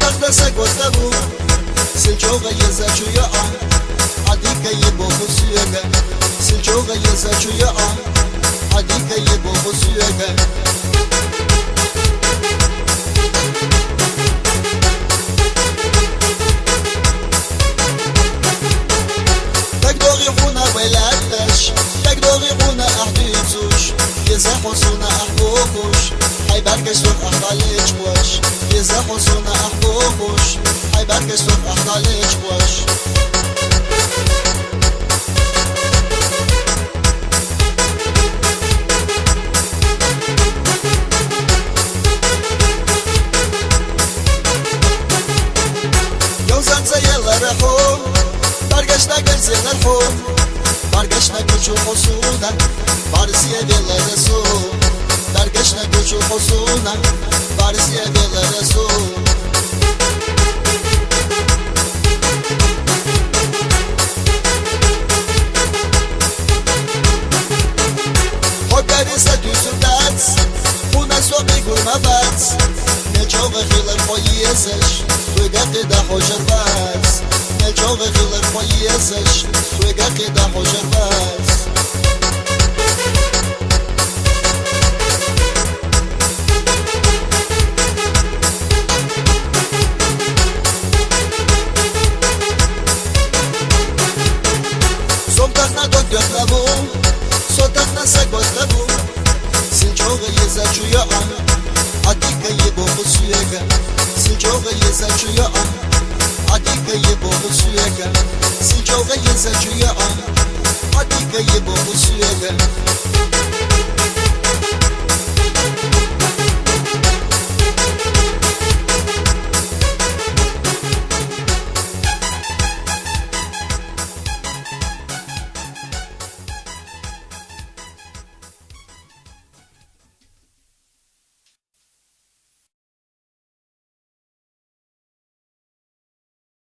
تقدس گفتبو سلجوغ یزچوی آن عدیکه ی بخصویگه سلجوغ یزچوی آن عدیکه ی بخصویگه تقدوغي خونا ولادش تقدوغي خونا أحديثوش يزحو صونا أحبوكوش حيبركش توف أحضاليش بوش يزحو صونا أحبوكوش حيبركش توف أحضاليش بوش يوزن زي الرحوم برگشت نگرزی نرخون برگشت نگوچو خصونم بارسیه بیل رسون برگشت نگوچو خصونم بارسیه بیل رسون خود بریسه دوزو دست خونه سوقی گرمه بس نجاق خیلر خواهیزش توی گقی ده خوشر بس نجاق خیلر خواهیزش توی گقی ده خوشر بس صبتخ نداد گفت نبو صدق نسگات نبو سلجاق یزچوی آن عدیکه ی بخصویگه سلجاق یزچوی آن عدیکه ی بخصویگه سلجاق یزچوی آن عدیکه ی بخصویگه